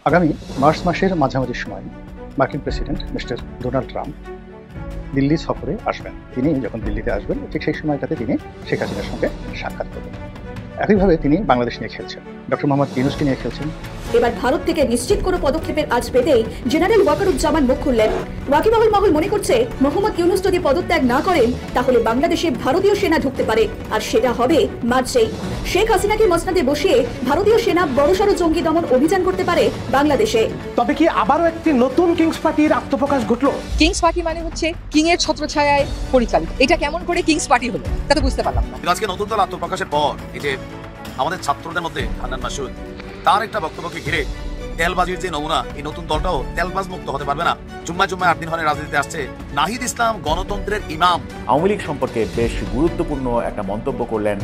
আগামী মার্চ মাসের মাঝামাঝি সময় মার্কিন president mister Donald Trump Delhi সফরে আসবেন। তিনি যখন দিল্লিতে আসবেন ঠিক সেই সময়টাতে তিনি শেখ হাসিনার সঙ্গে সাক্ষাৎ করবেন। একইভাবে তিনি বাংলাদেশ নিয়ে খেলছেন, ডক্টর মোহাম্মদ ইউনূসকে নিয়ে খেলছেন। এবার ভারত থেকে নিশ্চিত কোনো পদক্ষেপের আজ পেতেই জেনারেল ওয়াকারুজ্জামান মুখ খুললেন। ওয়াকিবহুল মহল মনে করছে মোহাম্মদ ইউনূস যদি পদত্যাগ না করেন তাহলে বাংলাদেশে ভারতীয় সেনা ঢুকতে পারে, আর সেটা হবে মার্চেই। শেখ হাসিনাকে মসনাদে বসিয়ে ভারতীয় সেনা বড়সড় জঙ্গি দমন অভিযান করতে পারে বাংলাদেশে। তবে কি আবারও একটি নতুন কিংস পার্টির আত্মপ্রকাশ ঘটলো? কিংস পার্টি মানে হচ্ছে কিং এর ছত্রছায়ায় পরিচালিত। এটা কেমন করে কিংস পার্টি হলো তা তো বুঝতে পারলাম না। আজকে নতুন দল আত্মপ্রকাশের পর এই যে আমাদের ছাত্রদের মধ্যে হান্নান মাসুদ তার একটা বক্তব্যকে ঘিরে তেলবাজির যে নমুনা, এই নতুন দলটাও তেলবাজ মুক্ত হতে পারবে না। জুম্মায় 8 দিন ধরে রাজনীতিতে আসছে নাহিদ ইসলাম, গণতন্ত্রের ইমাম। আওয়ামী লীগ সম্পর্কে বেশ গুরুত্বপূর্ণ একটা মন্তব্য করলেন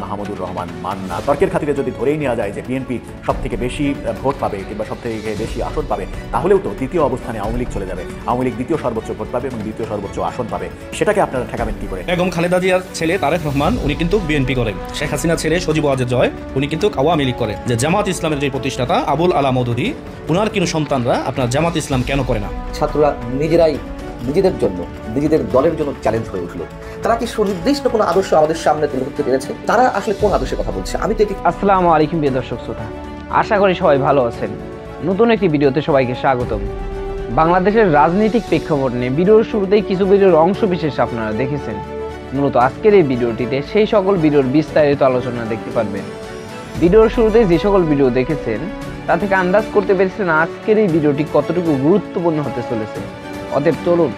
মাহমুদুর রহমান মান্না। তর্কের খাতিরে যদি ধরেই নেওয়া যায় যে বিএনপি সব থেকে বেশি ভোট পাবে কিংবা সব থেকে বেশি আসন পাবে, তাহলেও তো দ্বিতীয় অবস্থানে আওয়ামী লীগ চলে যাবে। আওয়ামী লীগ দ্বিতীয় সর্বোচ্চ ভোট পাবে এবং দ্বিতীয় সর্বোচ্চ আসন পাবে। সেটাকে আপনারা ঠেকাবেন কি করে? বেগম খালেদা জিয়ার ছেলে তারেক রহমান উনি কিন্তু বিএনপি করেন, শেখ হাসিনার ছেলে সজীব ওয়াজেদ জয় উনি কিন্তু আওয়ামী লীগ করেন। যে জামাত ইসলামের যে প্রতিষ্ঠাতা আবুল আলা মওদুদী, উনার কিন্তু সন্তানরা আপনার জামাত ইসলাম কেন করে না? ছাত্ররা নিজেরাই নিজেদের জন্য, নিজেদের দলের জন্য চ্যালেঞ্জ হয়ে উঠলো। তারা কি সুনির্দিষ্ট কোনো আদর্শ আমাদের সামনে তুলে ধরতে পেরেছে? তারা আসলে কোন আদর্শের কথা বলছে? আমি তো এটি। আসসালামু আলাইকুম প্রিয় দর্শক শ্রোতা, আশা করি সবাই ভালো আছেন। নতুন একটি ভিডিওতে সবাইকে স্বাগতম। বাংলাদেশের রাজনৈতিক প্রেক্ষাপট নিয়ে ভিডিওর শুরুতেই কিছু ভিডিওর অংশ বিশেষ আপনারা দেখেছেন। মূলত আজকের এই ভিডিওটিতে সেই সকল ভিডিওর বিস্তারিত আলোচনা দেখতে পারবেন। ভিডিওর শুরুতেই যে সকল ভিডিও দেখেছেন তা থেকে আন্দাজ করতে পেরেছেন আজকের এই ভিডিওটি কতটুকু গুরুত্বপূর্ণ হতে চলেছে। অতএব চলুন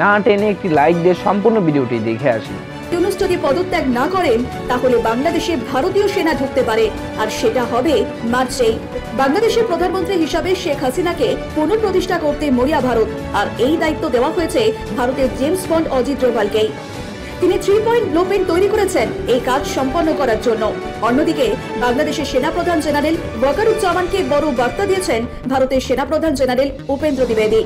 না টেনে একটি লাইক দিয়ে সম্পূর্ণ ভিডিওটি দেখে আসি। ইউনূস যদি পদত্যাগ না করেন তাহলে বাংলাদেশে ভারতীয় সেনা ঢুকতে পারে, আর সেটা হবে মার্চেই। বাংলাদেশের প্রধানমন্ত্রী হিসাবে শেখ হাসিনাকে পুনঃপ্রতিষ্ঠা করতে মরিয়া ভারত, আর এই দায়িত্ব দেওয়া হয়েছে ভারতের জেমস বন্ড অজিত ডোভালকেই। তিনি 3 পয়েন্ট ব্লুপ্রিন্ট তৈরি করেছেন এই কাজ সম্পন্ন করার জন্য। অন্যদিকে বাংলাদেশের সেনাপ্রধান জেনারেল ওয়াকারুজ্জামানকে বড় বার্তা দিয়েছেন ভারতের সেনাপ্রধান জেনারেল উপেন্দ্র দ্বিবেদী।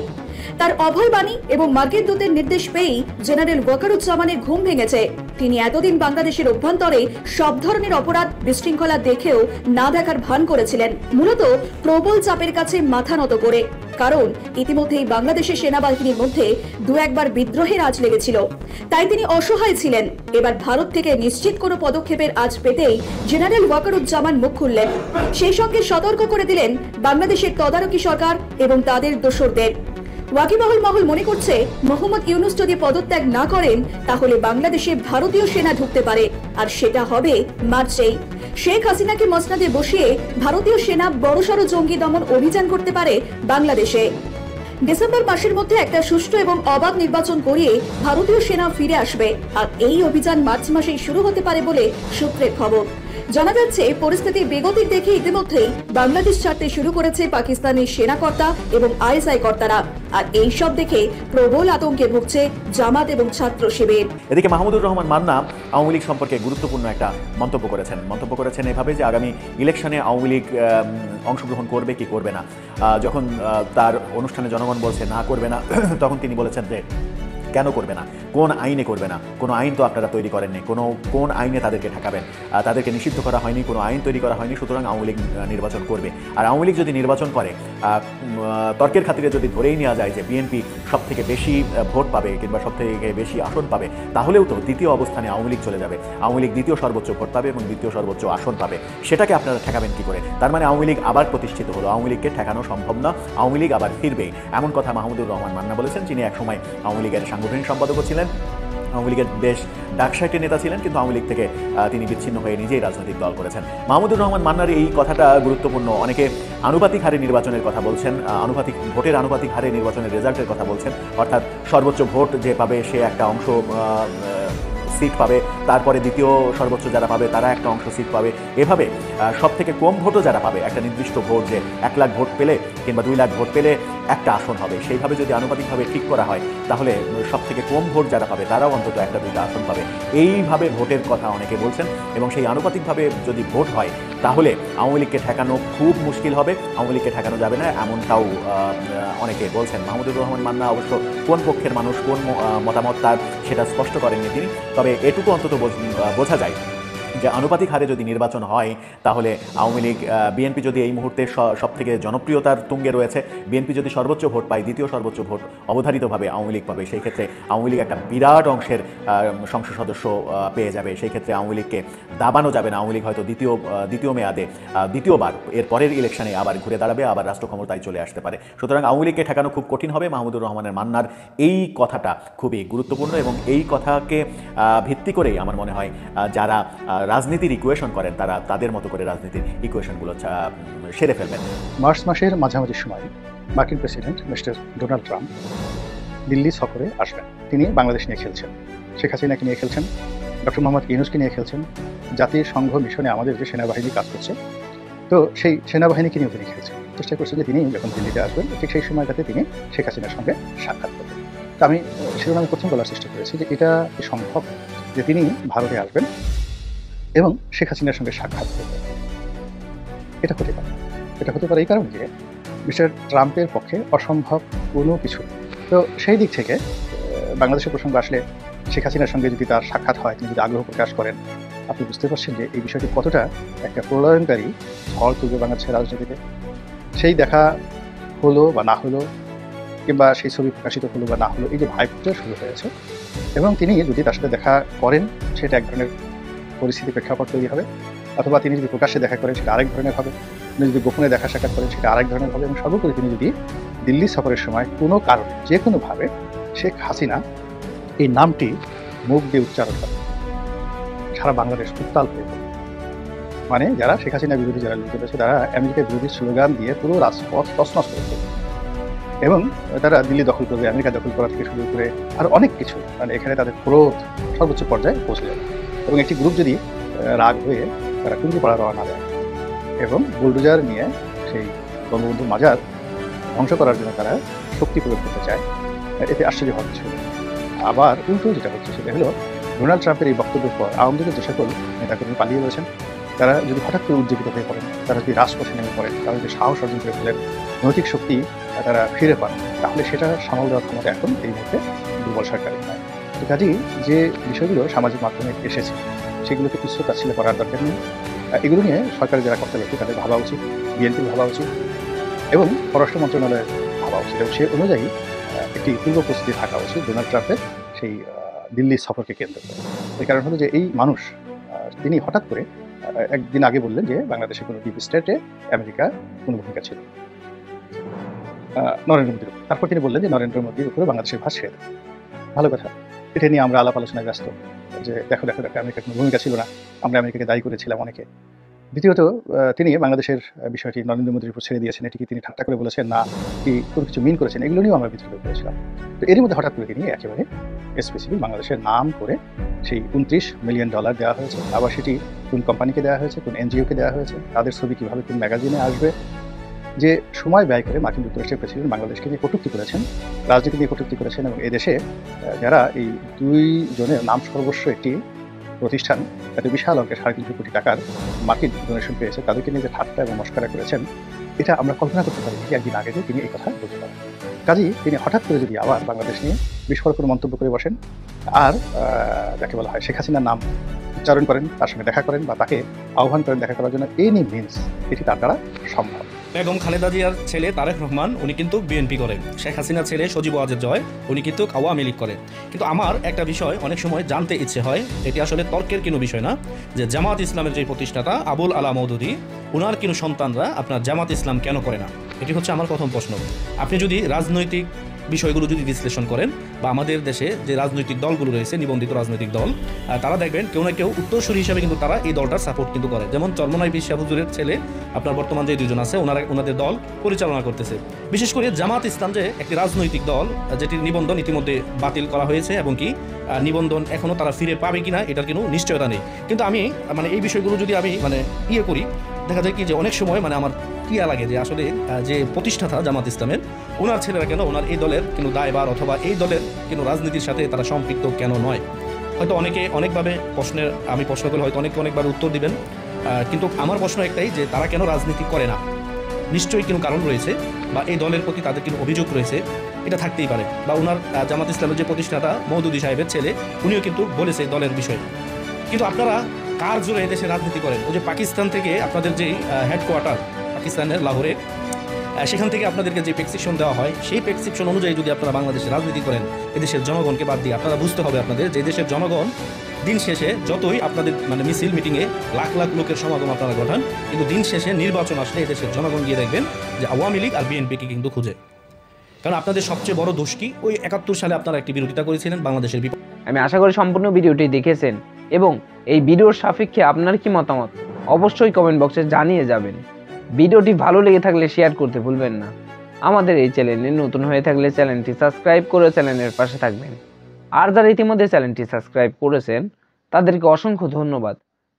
তার অভয় বাণী এবং মার্কিন দূতের নির্দেশ পেয়েই জেনারেল ওয়াকারুজ্জামানের ঘুম ভেঙেছে। তিনি এতদিন বাংলাদেশের অভ্যন্তরে সব ধরনের অপরাধ বিশৃঙ্খলা দেখেও না দেখার ভান করেছিলেন, মূলত প্রবল চাপের কাছে মাথা নত করে। কারণ ইতিমধ্যেই বাংলাদেশের সেনাবাহিনীর মধ্যে 2-1 বার বিদ্রোহের আঁচ লেগেছিল, তাই তিনি অসহায় ছিলেন। এবার ভারত থেকে নিশ্চিত কোনো পদক্ষেপের আঁচ পেতেই জেনারেল ওয়াকারুজ্জামান মুখ খুললেন। সেই সঙ্গে সতর্ক করে দিলেন বাংলাদেশের তদারকি সরকার এবং তাদের দোসরদের। ওয়াকিবহুল মহল মনে করছে মোহাম্মদ ইউনূস যদি পদত্যাগ না করেন তাহলে বাংলাদেশে ভারতীয় সেনা ঢুকতে পারে, আর সেটা হবে মার্চেই। শেখ হাসিনাকে মসনাদে বসিয়ে ভারতীয় সেনা বড়সড় জঙ্গি দমন অভিযান করতে পারে বাংলাদেশে। ডিসেম্বর মাসের মধ্যে একটা সুষ্ঠু এবং অবাধ নির্বাচন করিয়ে ভারতীয় সেনা ফিরে আসবে, আর এই অভিযান মার্চ মাসেই শুরু হতে পারে বলে সূত্রের খবর। জানা যাচ্ছে পরিস্থিতি বেগতিক দেখে ইতিমধ্যেই বাংলাদেশ ছাড়তে শুরু করেছে পাকিস্তানের সেনাকর্তা এবং আইএসআই কর্তারা, আর এই সব দেখে প্রবল আতঙ্কে ভুগছে জামাত এবং ছাত্র শিবির। এদিকে মাহমুদুর রহমান মান্না আওয়ামী লীগ সম্পর্কে গুরুত্বপূর্ণ একটা মন্তব্য করেছেন এভাবে যে আগামী ইলেকশনে আওয়ামী লীগ অংশগ্রহণ করবে কি করবে না। যখন তার অনুষ্ঠানে জনগণ বলছে না করবে না, তখন তিনি বলেছেন যে কেন করবে না, কোন আইনে করবে না, কোনো আইন তো আপনারা তৈরি করেননি, কোন আইনে তাদেরকে ঠেকাবেন, তাদেরকে নিষিদ্ধ করা হয়নি, কোনো আইন তৈরি করা হয়নি, সুতরাং আওয়ামী লীগ নির্বাচন করবে। আর আওয়ামী লীগ যদি নির্বাচন করে, তর্কের খাতিরে যদি ধরেই নেওয়া যায় যে বিএনপি সব থেকে বেশি ভোট পাবে কিংবা সব থেকে বেশি আসন পাবে, তাহলেও তো দ্বিতীয় অবস্থানে আওয়ামী লীগ চলে যাবে। আওয়ামী লীগ দ্বিতীয় সর্বোচ্চ ভোট পাবে এবং দ্বিতীয় সর্বোচ্চ আসন পাবে। সেটাকে আপনারা ঠেকাবেন কি করে? তার মানে আওয়ামী লীগ আবার প্রতিষ্ঠিত হলো, আওয়ামী লীগকে ঠেকানো সম্ভব না, আওয়ামী লীগ আবার ফিরবেই, এমন কথা মাহমুদুর রহমান মান্না বলেছেন, যিনি একসময় আওয়ামী লীগের সাংগঠনিক সম্পাদকও ছিলেন, আওয়ামী লীগের বেশ ডাকসাইটের নেতা ছিলেন, কিন্তু আওয়ামী লীগ থেকে তিনি বিচ্ছিন্ন হয়ে নিজেই রাজনৈতিক দল করেছেন। মাহমুদুর রহমান মান্নার এই কথাটা গুরুত্বপূর্ণ। অনেকে আনুপাতিক হারে নির্বাচনের কথা বলছেন, ভোটের আনুপাতিক হারে নির্বাচনের রেজাল্টের কথা বলছেন, অর্থাৎ সর্বোচ্চ ভোট যে পাবে সে একটা অংশ সিট পাবে, তারপরে দ্বিতীয় সর্বোচ্চ যারা পাবে তারা একটা অংশ সিট পাবে। এভাবে সব থেকে কম ভোটও যারা পাবে, একটা নির্দিষ্ট ভোট, যে 1 লাখ ভোট পেলে কিংবা 2 লাখ ভোট পেলে একটা আসন হবে, সেইভাবে যদি আনুপাতিকভাবে ঠিক করা হয় তাহলে সব থেকে কম ভোট যারা পাবে তারাও অন্তত 1-2টা আসন পাবে। এইভাবে ভোটের কথা অনেকে বলছেন, এবং সেই আনুপাতিকভাবে যদি ভোট হয় তাহলে আওয়ামী লীগকে ঠেকানো খুব মুশকিল হবে, আওয়ামী লীগকে ঠেকানো যাবে না, এমনটাও অনেকে বলছেন। মাহমুদুর রহমান মান্না অবশ্য কোন পক্ষের মানুষ, কোন মতামত তার, সেটা স্পষ্ট করেননি তিনি। তবে এটুকু অন্তত বোঝা যায় যে আনুপাতিক হারে যদি নির্বাচন হয় তাহলে আওয়ামী লীগ বিএনপি যদি এই মুহূর্তে সব থেকে জনপ্রিয়তার তুঙ্গে রয়েছে, বিএনপি যদি সর্বোচ্চ ভোট পায়, দ্বিতীয় সর্বোচ্চ ভোট অবধারিতভাবে আওয়ামী লীগ পাবে, সেই ক্ষেত্রে আওয়ামী লীগ একটা বিরাট অংশের সংসদ সদস্য পেয়ে যাবে। সেই ক্ষেত্রে আওয়ামী লীগকে দাবানো যাবে না। আওয়ামী লীগ হয়তো দ্বিতীয় মেয়াদে দ্বিতীয়বার এর পরের ইলেকশনে আবার ঘুরে দাঁড়াবে, আবার রাষ্ট্র ক্ষমতায় চলে আসতে পারে। সুতরাং আওয়ামী লীগকে ঠেকানো খুব কঠিন হবে। মাহমুদুর রহমানের মান্নার এই কথাটা খুবই গুরুত্বপূর্ণ এবং এই কথাকে ভিত্তি করেই আমার মনে হয় যারা রাজনীতির ইকুয়েশন করেন তারা তাদের মতো করে রাজনীতির ইকুয়েশনগুলো সেরে ফেলবেন। মার্চ মাসের মাঝামাঝি সময় মার্কিন president mister Donald Trump Delhi সফরে আসবেন। তিনি বাংলাদেশ নিয়ে খেলছেন, শেখ হাসিনাকে নিয়ে খেলছেন, ডক্টর মোহাম্মদ ইউনূসকে নিয়ে খেলছেন, জাতীয় সংঘ মিশনে আমাদের যে সেনাবাহিনী কাজ করছে, তো সেই সেনাবাহিনীকে নিয়েও তিনি খেলছেন। চেষ্টা করছেন যে তিনি যখন দিল্লিতে আসবেন ঠিক সেই সময়টাতে তিনি শেখ হাসিনার সঙ্গে সাক্ষাৎ করবেন। তো আমি শিরোনামে প্রথম বলার চেষ্টা করেছি যে এটা কি সম্ভব যে তিনি ভারতে আসবেন এবং শেখ হাসিনার সঙ্গে সাক্ষাৎ করবেন? এটা হতে পারে। এটা হতে পারে এই কারণে যে মিস্টার ট্রাম্পের পক্ষে অসম্ভব কোনো কিছু। তো সেই দিক থেকে বাংলাদেশের প্রসঙ্গ আসলে শেখ হাসিনার সঙ্গে যদি তার সাক্ষাৎ হয়, তিনি যদি আগ্রহ প্রকাশ করেন, আপনি বুঝতে পারছেন যে এই বিষয়টি কতটা একটা প্রলয়নকারী ঝড় তুলবে বাংলাদেশের রাজনীতিতে। সেই দেখা হলো বা না হলো, কিংবা সেই ছবি প্রকাশিত হলো বা না হলো, এই যে ভাইবটা শুরু হয়েছে, এবং তিনি যদি তার সাথে দেখা করেন সেটা এক ধরনের পরিস্থিতি প্রেক্ষাপট তৈরি হবে, অথবা তিনি যদি প্রকাশ্যে দেখা করেন সেটা আরেক ধরনের হবে, তিনি যদি গোপনে দেখা সাক্ষাৎ করেন সেটা আরেক ধরনের হবে, এবং সর্বোপরি তিনি যদি দিল্লি সফরের সময় কোনো কারণে যে কোনোভাবে শেখ হাসিনা এই নামটি মুখ দিয়ে উচ্চারণ করে, সারা বাংলাদেশ উত্তাল হয়ে পড়ে। মানে যারা শেখ হাসিনা বিরোধী যারা লোক রয়েছে তারা আমেরিকা বিরোধী স্লোগান দিয়ে পুরো রাজপথ তছনছ করে দেবে, এবং তারা দিল্লি দখল করবে, আমেরিকা দখল করা থেকে শুরু করে আর অনেক কিছু। মানে এখানে তাদের ক্রোধ সর্বোচ্চ পর্যায়ে পৌঁছে যাবে, এবং একটি গ্রুপ যদি রাগ হয়ে তারা টুঙ্গিপাড়া রওনা দেয় এবং বুলডোজার নিয়ে সেই বঙ্গবন্ধু মাজার ধ্বংস করার জন্য তারা শক্তি প্রয়োগ করতে চায়, এতে আশ্চর্য হওয়ার কিছু। আবার উল্টো যেটা হচ্ছে সেটা হলো ডোনাল্ড ট্রাম্পের এই বক্তব্যের পর আওয়ামী লীগের যে সকল নেতাকর্মী পালিয়ে রয়েছেন তারা যদি হঠাৎ করে উজ্জীবিত হয়ে পড়েন, তারা যদি রাজপথে নেমে পড়েন, তারা যদি সাহস অর্জন করে ফেলেন, নৈতিক শক্তি তারা ফিরে পান, তাহলে সেটা সামাল দেওয়ার ক্ষমতা এখন এই মুহূর্তে দুর্বল সরকারের নয়। তো কাজেই যে বিষয়গুলো সামাজিক মাধ্যমে এসেছে সেগুলোকে তুচ্ছ তাচ্ছিল্য করার দরকার নেই। এগুলো নিয়ে সরকারের যারা কর্তা ব্যক্তি তাদের ভাবা উচিত, বিএনপির ভাবা উচিত, এবং পররাষ্ট্র মন্ত্রণালয়ের ভাবা উচিত, এবং সে অনুযায়ী একটি পূর্ব প্রস্তুতি থাকা উচিত ডোনাল্ড ট্রাম্পের সেই দিল্লি সফরকে কেন্দ্র করে। এই কারণ হলো যে এই মানুষ তিনি হঠাৎ করে একদিন আগে বললেন যে বাংলাদেশের কোনো ডিপ স্টেটে আমেরিকার কোনো ভূমিকা ছিল নরেন্দ্র মোদীর উপর। তারপর তিনি বললেন যে নরেন্দ্র মোদীর উপরে বাংলাদেশের ভাষ ছেড়ে দেয়। ভালো কথা, এটা নিয়ে আমরা আলাপ আলোচনায় ব্যস্ত যে দেখো দেখো দেখো আমেরিকার কোনো ভূমিকা ছিল না, আমরা আমেরিকাকে দায়ী করেছিলাম অনেকে। দ্বিতীয়ত তিনি বাংলাদেশের বিষয়টি নরেন্দ্র মোদীর উপর ছেড়ে দিয়েছেন, এটিকে তিনি ঠাট্টা করে বলেছেন না কি কোনো কিছু মিন করেছেন, এগুলো নিয়েও আমরা বিতর্ক করেছিলাম। তো এরই মধ্যে হঠাৎ করে তিনি একেবারে স্পেসিফিক বাংলাদেশের নাম করে সেই $29 মিলিয়ন দেওয়া হয়েছে, আবার সেটি কোন কোম্পানিকে দেওয়া হয়েছে, কোন এনজিওকে দেওয়া হয়েছে, তাদের ছবি কীভাবে কোন ম্যাগাজিনে আসবে, যে সময় ব্যয় করে মার্কিন যুক্তরাষ্ট্রের প্রেসিডেন্ট বাংলাদেশকে নিয়ে কটূক্তি করেছেন, রাজনীতি নিয়ে কটূক্তি করেছেন, এবং এদেশে যারা এই দুই জনের নাম সর্বস্ব একটি প্রতিষ্ঠান তাতে বিশাল অঙ্কের 3.5 কোটি টাকার মার্কিন ডোনেশন পেয়েছে, তাদেরকে নিয়ে যে ঠাট্টা এবং মস্করা করেছেন, এটা আমরা কল্পনা করতে পারি একদিন আগে যে তিনি এই কথা বলতে পারেন। কাজেই তিনি হঠাৎ করে যদি আবার বাংলাদেশ নিয়ে বিস্ফোরক কোনো মন্তব্য করে বসেন আর যাকে বলা হয় শেখ হাসিনার নাম উচ্চারণ করেন, তার সঙ্গে দেখা করেন বা তাকে আহ্বান করেন দেখা করার জন্য, এনি মিনস এটি তার দ্বারা সম্ভব। বেগম খালেদা জিয়ার ছেলে তারেক রহমান উনি কিন্তু বিএনপি করেন, শেখ হাসিনার ছেলে সজীব ওয়াজেদ জয় উনি কিন্তু আওয়ামী লীগ করেন। কিন্তু আমার একটা বিষয় অনেক সময় জানতে ইচ্ছে হয়, এটি আসলে তর্কের কোনো বিষয় না, যে জামাত ইসলামের যে প্রতিষ্ঠাতা আবুল আলা মওদুদী উনার কোনো সন্তানরা আপনার জামাত ইসলাম কেন করে না? এটি হচ্ছে আমার প্রথম প্রশ্ন। আপনি যদি রাজনৈতিক বিষয়গুলো যদি বিশ্লেষণ করেন বা আমাদের দেশে যে রাজনৈতিক দলগুলো রয়েছে, নিবন্ধিত রাজনৈতিক দল, তারা দেখবেন কেউ না কেউ উত্তরসূরি হিসাবে কিন্তু তারা এই দলটার সাপোর্ট কিন্তু করে। যেমন চরমনাই পীর সাহেব হুজুরের ছেলে আপনার বর্তমান যে দুজন আছে ওনাদের দল পরিচালনা করতেছে। বিশেষ করে জামাত ইসলাম যে একটি রাজনৈতিক দল যেটির নিবন্ধন ইতিমধ্যে বাতিল করা হয়েছে, এবং কি নিবন্ধন এখনও তারা ফিরে পাবে কিনা এটার কোনো নিশ্চয়তা নেই। কিন্তু আমি এই বিষয়গুলো যদি আমি করি, দেখা যায় কি যে অনেক সময় আমার ক্রিয়া লাগে যে আসলে যে প্রতিষ্ঠাতা জামাত ইসলামের ওনার ছেলেরা কেন ওনার এই দলের কিন্তু দায়ভার অথবা এই দলের কিন্তু রাজনীতির সাথে তারা সম্পৃক্ত কেন নয়? হয়তো অনেকে অনেকভাবে আমি প্রশ্ন করলে হয়তো অনেকে অনেকবার উত্তর দিবেন, কিন্তু আমার প্রশ্ন একটাই যে তারা কেন রাজনীতি করে না? নিশ্চয়ই কোনো কারণ রয়েছে, বা এই দলের প্রতি তাদের কোনো অভিযোগ রয়েছে, এটা থাকতেই পারে। বা ওনার জামাত ইসলামের যে প্রতিষ্ঠাতা মওদুদী সাহেবের ছেলে উনিও কিন্তু বলেছে দলের বিষয়ে। কিন্তু আপনারা কার জোরে এদেশে রাজনীতি করেন? ওই যে পাকিস্তান থেকে আপনাদের যে হেডকোয়ার্টার পাকিস্তানের লাহোরে, সেখান থেকে আপনাদেরকে যে প্রেসক্রিপশন দেওয়া হয়, সেই প্রেসক্রিপশন অনুযায়ী যদি আপনারা বাংলাদেশে রাজনীতি করেন, এদেশের জনগণকে বাদ দিয়ে, আপনারা বুঝতে হবে আপনাদের যে দেশের জনগণ দিন শেষে যতই আপনাদের মানে মিছিল মিটিংয়ে লাখ লাখ লোকের সমাগম আপনারা ঘটান, কিন্তু দিন শেষে নির্বাচন আসলে এদেশের জনগণ গিয়ে দেখবেন যে আওয়ামী লীগ আর বিএনপিকে কিন্তু খুঁজে। কারণ আপনাদের সবচেয়ে বড় দোষ কি? ওই 71 সালে আপনারা একটি বিরোধিতা করেছিলেন বাংলাদেশের বিপক্ষে। আমি আশা করি সম্পূর্ণ ভিডিওটি দেখেছেন এবং এই ভিডিওর সাপেক্ষে আপনার কি মতামত অবশ্যই কমেন্ট বক্সে জানিয়ে যাবেন। ভিডিওটি ভালো লেগে থাকলে শেয়ার করতে ভুলবেন না। আমাদের এই চ্যানেলে নতুন হয়ে থাকলে চ্যানেলটি সাবস্ক্রাইব করে চ্যানেলের পাশে থাকবেন। আর যারা ইতিমধ্যে চ্যানেলটি সাবস্ক্রাইব করেছেন তাদেরকে অসংখ্য ধন্যবাদ।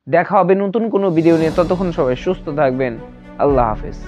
দেখা হবে নতুন কোনো ভিডিও নিয়ে, ততক্ষণ সবাই সুস্থ থাকবেন। আল্লাহ হাফেজ।